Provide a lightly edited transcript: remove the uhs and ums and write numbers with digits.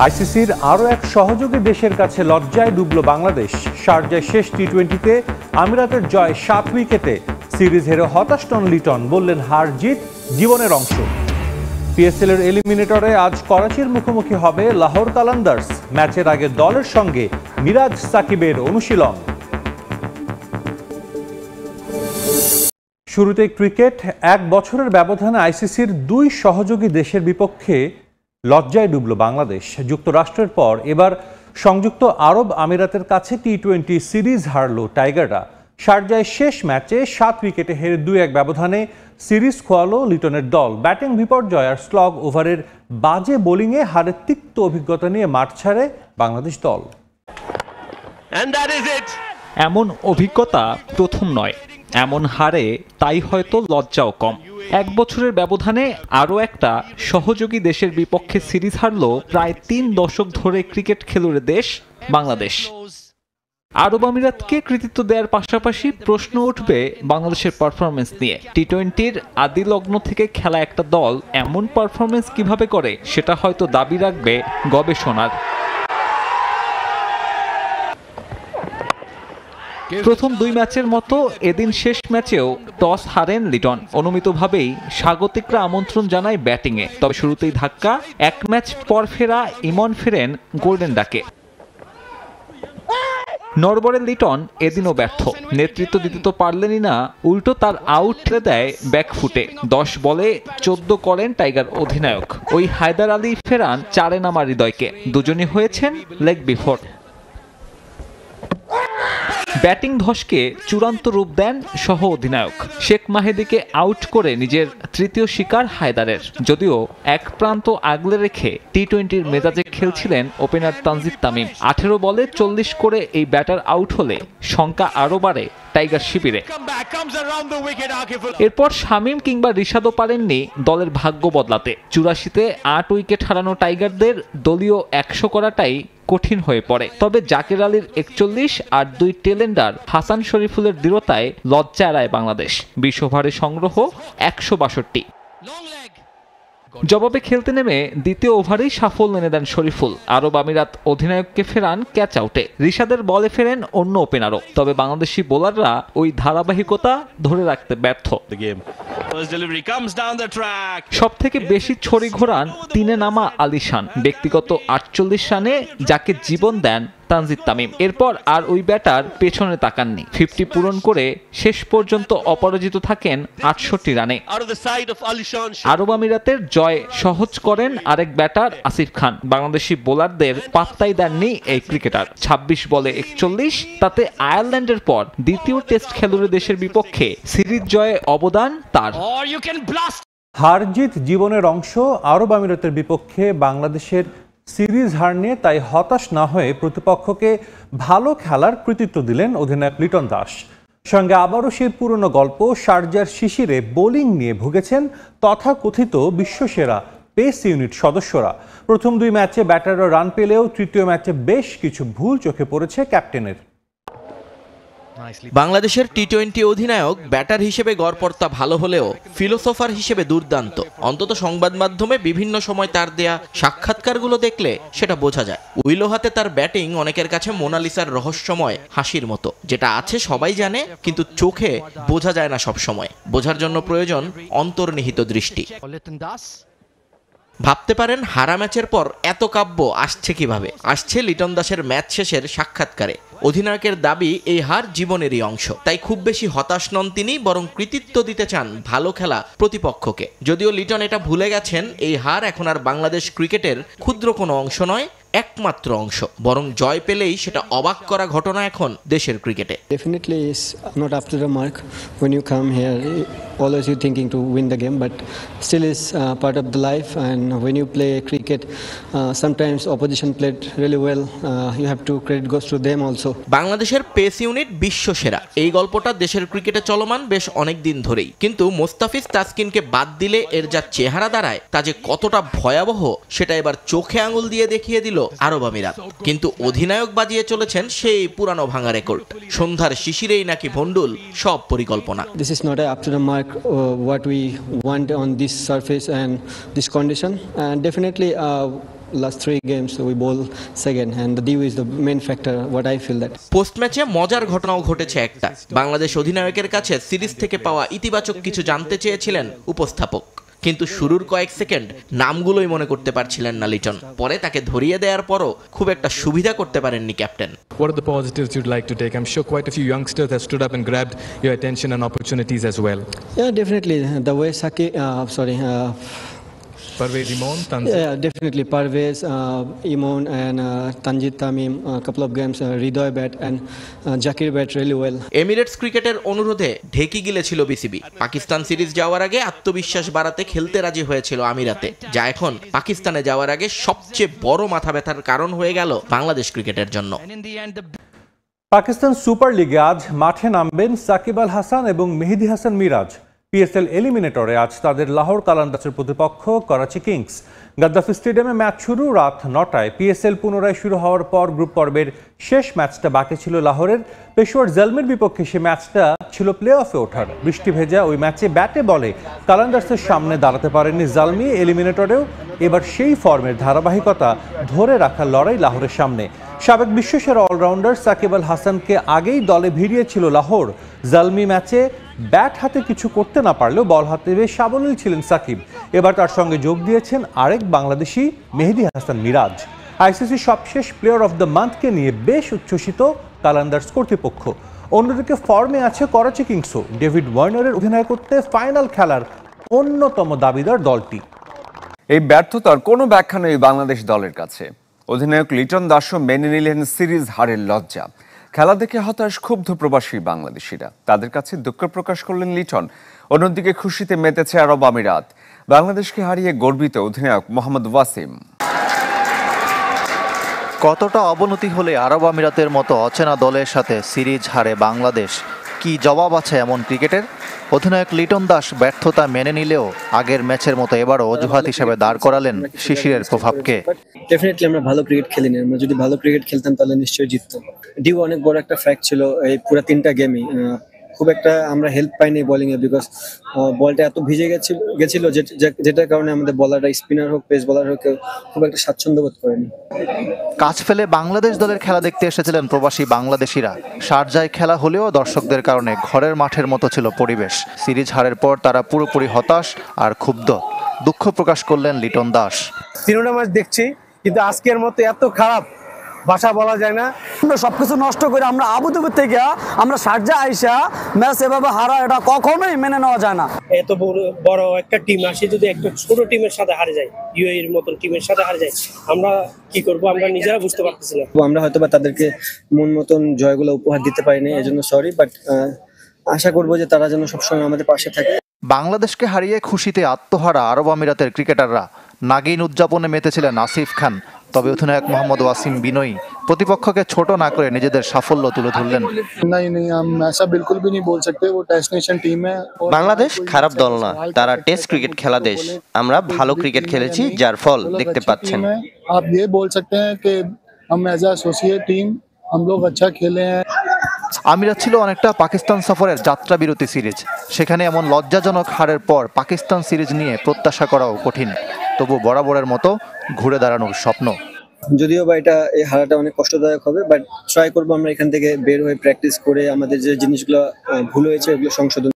আইসিসির আরও এক সহযোগী দেশের কাছে লজ্জায় ডুবল বাংলাদেশ। শারজায় শেষ টি-20তে আমিরাতের জয় 7 উইকেটে। সিরিজ হেরে হতাশ টন লিটন, বললেন হার জিত জীবনের অংশ। পিএসএল এর এলিমিনেটরে আজ করাচির মুখোমুখি হবে লাহোর কালান্দার্স। ম্যাচের আগে দলের সঙ্গে মিরাজ সাকিবের অনুশীলন। শুরুতে ক্রিকেট। 1 বছরের ব্যবধানে আইসিসির 2 সহযোগী দেশের বিপক্ষে লজ্জায় ডুবল বাংলাদেশ। যুক্তরাষ্ট্রের পর এবার সংযুক্ত আরব আমিরাতের কাছে টি-20 সিরিজ হারল টাইগাররা। শারজায় শেষ ম্যাচে 7 উইকেটে হেরে 2-1 ব্যবধানে সিরিজ খোয়ালো লিটনের দল। ব্যাটিং বিপর্যয় আর স্লগ ওভারের বাজে বোলিংয়ে হারের তিক্ত অভিজ্ঞতা নিয়ে মাঠ ছাড়ে বাংলাদেশ দল। এমন অভিজ্ঞতা প্রথম নয়, এমন হারে তাই হয়তো লজ্জাও কম। 1 বছরের ব্যবধানে আরও একটা সহযোগী দেশের বিপক্ষে সিরিজ হারল প্রায় 3 দশক ধরে ক্রিকেট খেলুড়ে দেশ বাংলাদেশ। আরব আমিরাতকে কৃতিত্ব দেওয়ার পাশাপাশি প্রশ্ন উঠবে বাংলাদেশের পারফরমেন্স নিয়ে। টি-20-র আদি লগ্ন থেকে খেলা একটা দল এমন পারফরমেন্স কিভাবে করে, সেটা হয়তো দাবি রাখবে গবেষণার। প্রথম 2 ম্যাচের মতো এদিন শেষ ম্যাচেও টস হারেন লিটন। অনুমিতভাবেই স্বাগতিকরা আমন্ত্রণ জানায় ব্যাটিংয়ে, তবে শুরুতেই ধাক্কা। 1 ম্যাচ পর ফেরা ইমন ফেরেন গোল্ডেন ডাকে। নরবরের লিটন এদিনও ব্যর্থ। নেতৃত্ব দিতে তো পারলেনই না, উল্টো তার আউট দেয় ব্যাকফুটে। 10 বলে 14 করেন টাইগার অধিনায়ক। ওই হায়দার আলী ফেরান 4-এ নামা হৃদয়কে। দুজনই হয়েছেন লেগ বিফোর। ব্যাটিং ধসকে চূড়ান্ত রূপ দেন সহ অধিনায়ক। শেখ মাহেদীকে আউট করে নিজের তৃতীয় শিকার হায়দারের। যদিও এক প্রান্ত আগলে রেখে টি-20-র মেজাজে খেলছিলেন ওপেনার তানজিদ তামিম। 18 বলে 40 করে এই ব্যাটার আউট হলে শঙ্কা আরও বাড়ে টাইগার শিবিরে। এরপর শামীম কিংবা রিশাদও পারেননি দলের ভাগ্য বদলাতে। 84-তে 8 উইকেট হারানো টাইগারদের দলীয় 100 করাটাই কঠিন হয়ে পড়ে। তবে জাকের আলীর 41 আর 2 টেলেন্ডার হাসান শরীফুলের দৃঢ়তায় লজ্জা এড়ায় বাংলাদেশ। 20 ওভারে সংগ্রহ 162। জবাবে খেলতে নেমে দ্বিতীয় ওভারেই সাফল্য এনে দেন শরীফুল। আরব আমিরাত অধিনায়ককে ফেরান ক্যাচ আউটে। রিশাদের বলে ফেরেন অন্য ওপেনারও। তবে বাংলাদেশি বোলাররা ওই ধারাবাহিকতা ধরে রাখতে ব্যর্থ। সবথেকে বেশি ছড়ি ঘোরান 3-এ নামা আলিশান। ব্যক্তিগত 48 রানে যাকে জীবন দেন তানজিদ তামিম। এরপর আর ওই ব্যাটার পেছনে তাকাননি। 50 পূরণ করে শেষ পর্যন্ত অপরাজিত থাকেন 68 রানে। আরব আমিরাতের জয় সহজ করেন আরেক ব্যাটার আসিফ খান। বাংলাদেশি বোলারদের পাত্তাই দেননি এই ক্রিকেটার। 26 বলে 41, তাতে আয়ারল্যান্ডের পর দ্বিতীয় টেস্ট খেলুড়ে দেশের বিপক্ষে সিরিজ জয়ে অবদান তার। হার জিত জীবনের অংশ। আরব আমিরাতের বিপক্ষে বাংলাদেশের সিরিজ হার নিয়ে তাই হতাশ না হয়ে প্রতিপক্ষকে ভালো খেলার কৃতিত্ব দিলেন অধিনায়ক লিটন দাস। সঙ্গে আবারও সেই পুরনো গল্প। শারজার শিশিরে বোলিং নিয়ে ভুগেছেন তথাকথিত বিশ্বসেরা পেস ইউনিট সদস্যরা। প্রথম 2 ম্যাচে ব্যাটাররা রান পেলেও তৃতীয় ম্যাচে বেশ কিছু ভুল চোখে পড়েছে ক্যাপ্টেনের। বাংলাদেশের টি-20 অধিনায়ক ব্যাটার হিসেবে গড়পড়তা ভালো হলেও ফিলোসোফার হিসেবে দুর্দান্ত। অন্তত সংবাদ মাধ্যমে বিভিন্ন সময় তার দেয়া সাক্ষাৎকারগুলো দেখলে সেটা বোঝা যায়। উইলো হাতে তার ব্যাটিং অনেকের কাছে মোনালিসার রহস্যময় হাসির মতো। যেটা আছে সবাই জানে, কিন্তু চোখে বোঝা যায় না সব সময়। বোঝার জন্য প্রয়োজন অন্তর্নিহিত দৃষ্টি। ভাবতে পারেন হারা ম্যাচের পর এত কাব্য আসছে কিভাবে? আসছে লিটন দাসের ম্যাচ শেষের সাক্ষাৎকারে। অধিনায়কের দাবি এই হার জীবনেরই অংশ। তাই খুব বেশি হতাশ নন তিনি, বরং কৃতিত্ব দিতে চান ভালো খেলা প্রতিপক্ষকে। যদিও লিটন এটা ভুলে গেছেন, এই হার এখন আর বাংলাদেশ ক্রিকেটের ক্ষুদ্র কোনো অংশ নয়, একমাত্র অংশ। বরং জয় পেলেই সেটা অবাক করা ঘটনা এখন দেশের ক্রিকেটে। Definitely is not up to the mark when you come here. Always you thinking to win the game, but still is part of the life. And when you play cricket, sometimes opposition played really well. You have to credit goes to them also. বাংলাদেশের pace unit বিশ্ব সেরা, এই গল্পটা দেশের ক্রিকেটে চলমান বেশ অনেক দিন ধরেই। কিন্তু মোস্তাফিজ তাসকিনকে বাদ দিলে এর যা চেহারা দাঁড়ায়, তা যে কতটা ভয়াবহ সেটা এবার চোখে আঙুল দিয়ে দেখিয়ে দিল আরব আমিরাত। কিন্তু অধিনায়ক বাজিয়ে চলেছেন সেই পুরানো ভাঙা রেকর্ড। সন্ধ্যার শিশিরেই নাকি ভন্ডুল সব পরিকল্পনা। This is not up to the mark what we want on this surface and this condition, and definitely last 3 games we bowl second, and the dew is the main factor. What I feel that. Post ম্যাচে মজার ঘটনাও ঘটেছে একটা। বাংলাদেশ অধিনায়কের কাছে series থেকে পাওয়া ইতিবাচক কিছু জানতে চেয়েছিলেন উপস্থাপক, কিন্তু শুরুর কয়েক সেকেন্ড নামগুলোই মনে করতে পারছিলেন না লিটন। পরে তাকে ধরিয়ে দেওয়ার পরও খুব একটা সুবিধা করতে পারেননি captain. What are the positives you'd like to take? I'm sure quite a few youngsters have stood up and grabbed your attention and opportunities as well. Yeah, definitely the way Parvez Imon, Tanzit. Yeah, definitely Parvez, Imon, and Tanjit Tamim. A couple of games, Ridoy bat and Jakir bat really well. Emirates ক্রিকেটের অনুরোধে ঢেকি গিলেছিল BCB. Pakistan series যাওয়ার আগে আত্মবিশ্বাস বাড়াতে খেলতে রাজি হয়েছিল আমিরাতে, যা এখন পাকিস্তানে যাওয়ার আগে সবচেয়ে বড় মাথা ব্যথার কারণ হয়ে গেল বাংলাদেশ ক্রিকেটের জন্য। পাকিস্তান সুপার লিগে আজ মাঠে নামবেন সাকিব আল হাসান এবং মেহেদী হাসান মিরাজ। পিএসএল এলিমিনেটরে আজ তাদের লাহোর কালান্দার্সের প্রতিপক্ষ করাচি কিংস। গাদ্দাফি স্টেডিয়ামে ম্যাচ শুরু রাত 9টায়। পিএসএল পুনরায় শুরু হওয়ার পর গ্রুপ পর্বের শেষ ম্যাচটা বাকি ছিল লাহোরের। পেশোয়ার জলমির বিপক্ষে সে ম্যাচটা ছিল প্লে অফে ওঠার। বৃষ্টি ভেজা ওই ম্যাচে ব্যাটে বলে কালান্দার্সের সামনে দাঁড়াতে পারেননি জালমি। এলিমিনেটরেও এবার সেই ফর্মের ধারাবাহিকতা ধরে রাখার লড়াই লাহোরের সামনে। সাবেক বিশ্বসেরা অলরাউন্ডার সাকিব আল হাসানকে আগেই দলে ভিড়িয়েছিল লাহোর। জালমি ম্যাচে ব্যাট হাতে কিছু করতে না পারলেও বল হাতে বেশ সাবলীল ছিলেন সাকিব। এবার তার সঙ্গে যোগ দিয়েছেন আরেক বাংলাদেশি মেহেদী হাসান মিরাজ। আইসিসি সবশেষ প্লেয়ার অফ দ্য মান্থকে নিয়ে বেশ উচ্ছ্বসিত কালান্দার্স কর্তৃপক্ষ। অন্যদিকে ফর্মে আছে করাচি কিংসও। ডেভিড ওয়ার্নারের অধিনায়কত্বে ফাইনাল খেলার অন্যতম দাবিদার দলটি। এই ব্যর্থতার কোনো ব্যাখ্যা নেই বাংলাদেশ দলের কাছে। অধিনায়ক লিটন দাসও মেনে নিলেন সিরিজ হারের লজ্জা। খেলা দেখে হতাশ ক্ষুব্ধ প্রবাসী বাংলাদেশিরা, তাদের কাছে দুঃখ প্রকাশ করলেন লিটন। অন্যদিকে খুশিতে মেতেছে আরব আমিরাত। বাংলাদেশকে হারিয়ে গর্বিত অধিনায়ক মোহাম্মদ ওয়াসিম। কতটা অবনতি হলে আরব আমিরাতের মতো অচেনা দলের সাথে সিরিজ হারে বাংলাদেশ? কি জবাব আছে এমন ক্রিকেটের? অধিনায়ক লিটন দাস ব্যর্থতা মেনে নিলেও আগের ম্যাচের মতো এবারও অজুহাত হিসেবে দাঁড় করালেন শিশিরের প্রভাবকে। ডেফিনেটলি আমরা ভালো ক্রিকেট খেলিনি। আমরা যদি ভালো ক্রিকেট খেলতাম তাহলে নিশ্চয়ই জিততাম। ডিউ অনেক বড় একটা ফ্যাক্ট ছিল এই পুরো 3টা গেমই। খুব একটা আমরা হেল্প পাইনি বোলিং এ, বিকজ বলটা এত ভিজে গেছিল যেটার কারণে আমাদের বলাররা, স্পিনার হোক পেস বলার হোক, খুব একটা স্বাচ্ছন্দ্য বোধ করেনি। কাজ ফেলে বাংলাদেশ দলের খেলা দেখতে এসেছিলেন প্রবাসী বাংলাদেশিরা। শারজায় খেলা হলেও দর্শকদের কারণে ঘরের মাঠের মতো ছিল পরিবেশ। সিরিজ হারের পর তারা পুরোপুরি হতাশ আর ক্ষুব্ধ। দুঃখ প্রকাশ করলেন লিটন দাস। 3টা ম্যাচ দেখছি, কিন্তু আজকের মতো এত খারাপ ভাষা বলা যায় না। আমরা সবকিছু নষ্ট করে আমরা আবুধাবি থেকে আমরা শারজা আইসা ম্যাচ এভাবে হারা, এটা কখনোই মেনে নেওয়া যায় না। এত বড় একটা টিম আসে যদি একটা ছোট টিমের সাথে হারে যায়, ইউএইর মতন টিমের সাথে হারে যায়, আমরা কি করব আমরা নিজেরা বুঝতে পারতেছি না। আমরা হয়তো বা তাদেরকে মন মতন জয়গুলো উপহার দিতে পারিনি, এজন্য সরি। বাট আশা করবো যে তারা যেন সবসময় আমাদের পাশে থাকে। বাংলাদেশকে হারিয়ে খুশিতে আত্মহারা আরব আমিরাতের ক্রিকেটাররা। নাগিন উদযাপনে মেতেছিলেন আসিফ খান। তবে অধিনায়ক মোহাম্মদ ওয়াসিম বিনয়ী প্রতিপক্ষকে ছোট না করে নিজেদের সাফল্য তুলে ধরলেন। বাংলাদেশ খারাপ দল না, তারা টেস্ট ক্রিকেট খেলা দেশ। আমরা ভালো ক্রিকেট খেলেছি, যার ফল দেখতে পাচ্ছেন। আমিরাত ছিল অনেকটা পাকিস্তান সফরের যাত্রা বিরতি সিরিজ। সেখানে এমন লজ্জাজনক হারের পর পাকিস্তান সিরিজ নিয়ে প্রত্যাশা করাও কঠিন। তবু বরাবরের মতো ঘুরে দাঁড়ানোর স্বপ্ন। যদিও বা এই হারাটা অনেক কষ্টদায়ক হবে, বাট ট্রাই করবো আমরা এখান থেকে বের হয়ে প্র্যাকটিস করে আমাদের যে জিনিসগুলো ভুল হয়েছে ওগুলো সংশোধন।